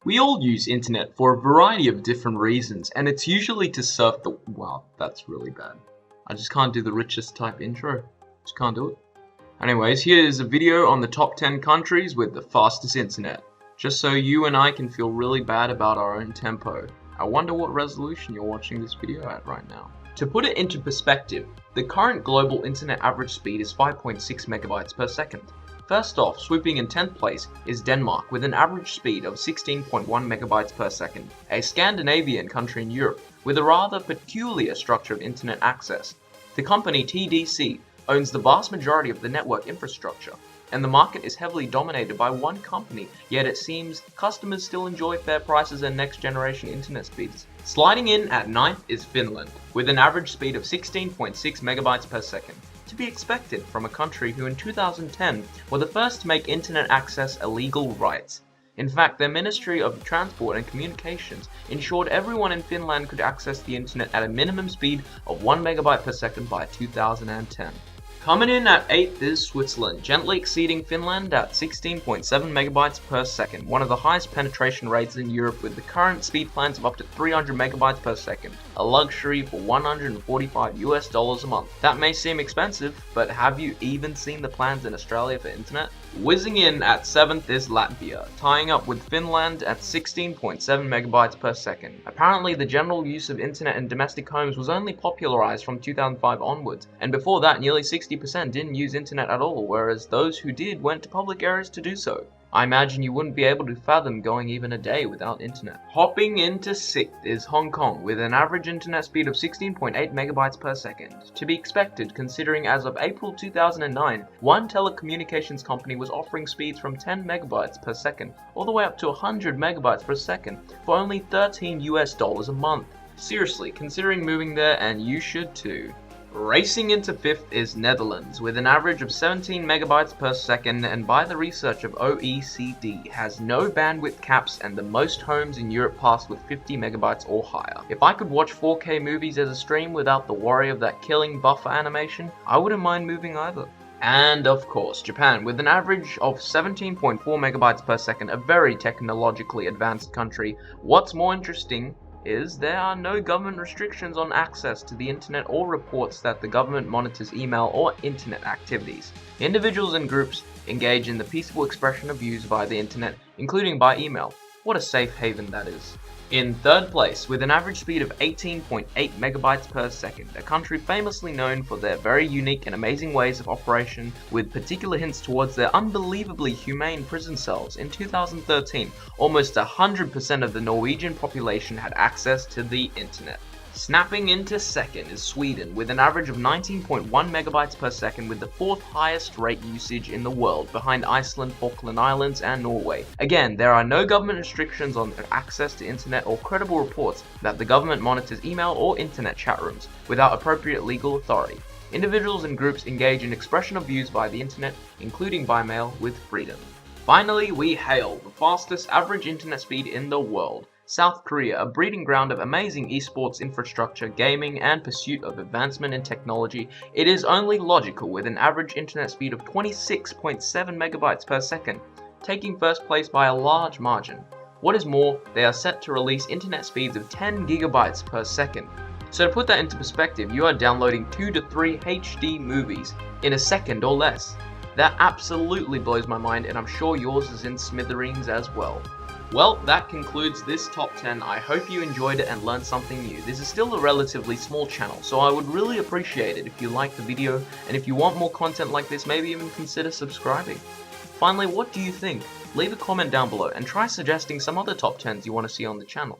We all use internet for a variety of different reasons, and it's usually to surf the... Wow, that's really bad. I just can't do the richest type intro. Just can't do it. Anyways, here's a video on the top 10 countries with the fastest internet. Just so you and I can feel really bad about our own tempo. I wonder what resolution you're watching this video at right now. To put it into perspective, the current global internet average speed is 5.6 megabytes per second. First off, swooping in 10th place is Denmark with an average speed of 16.1 megabytes per second, a Scandinavian country in Europe with a rather peculiar structure of internet access. The company TDC owns the vast majority of the network infrastructure, and the market is heavily dominated by one company, yet it seems customers still enjoy fair prices and next generation internet speeds. Sliding in at 9th is Finland, with an average speed of 16.6 megabytes per second. To be expected from a country who in 2010 were the first to make internet access a legal right. In fact, their Ministry of Transport and Communications ensured everyone in Finland could access the internet at a minimum speed of 1 megabyte per second by 2010. Coming in at 8th is Switzerland, gently exceeding Finland at 16.7 megabytes per second, one of the highest penetration rates in Europe with the current speed plans of up to 300 megabytes per second, a luxury for $145 a month. That may seem expensive, but have you even seen the plans in Australia for internet? Whizzing in at 7th is Latvia, tying up with Finland at 16.7 megabytes per second. Apparently the general use of internet in domestic homes was only popularized from 2005 onwards, and before that nearly 60% didn't use internet at all, whereas those who did went to public areas to do so. I imagine you wouldn't be able to fathom going even a day without internet. Hopping into 6th is Hong Kong with an average internet speed of 16.8 megabytes per second. To be expected considering as of April 2009, one telecommunications company was offering speeds from 10 megabytes per second all the way up to 100 megabytes per second for only $13 a month. Seriously, considering moving there, and you should too. Racing into 5th is Netherlands with an average of 17 megabytes per second, and by the research of OECD has no bandwidth caps and the most homes in Europe pass with 50 megabytes or higher. If I could watch 4K movies as a stream without the worry of that killing buffer animation, I wouldn't mind moving either. And of course, Japan with an average of 17.4 megabytes per second, a very technologically advanced country. What's more interesting is there are no government restrictions on access to the internet or reports that the government monitors email or internet activities. Individuals and groups engage in the peaceful expression of views via the internet, including by email. What a safe haven that is. In 3rd place, with an average speed of 18.8 megabytes per second, a country famously known for their very unique and amazing ways of operation, with particular hints towards their unbelievably humane prison cells. In 2013, almost 100% of the Norwegian population had access to the internet. Snapping into 2nd is Sweden with an average of 19.1 megabytes per second with the 4th highest rate usage in the world, behind Iceland, Falkland Islands and Norway. Again, there are no government restrictions on access to internet or credible reports that the government monitors email or internet chat rooms without appropriate legal authority. Individuals and groups engage in expression of views via the internet, including by mail, with freedom. Finally, we hail the fastest average internet speed in the world. South Korea, a breeding ground of amazing esports infrastructure, gaming, and pursuit of advancement in technology, it is only logical with an average internet speed of 26.7 megabytes per second, taking first place by a large margin. What is more, they are set to release internet speeds of 10 gigabytes per second. So to put that into perspective, you are downloading 2 to 3 HD movies in a second or less. That absolutely blows my mind, and I'm sure yours is in smithereens as well. Well, that concludes this top 10. I hope you enjoyed it and learned something new. This is still a relatively small channel, so I would really appreciate it if you liked the video, and if you want more content like this, maybe even consider subscribing. Finally, what do you think? Leave a comment down below and try suggesting some other top 10s you want to see on the channel.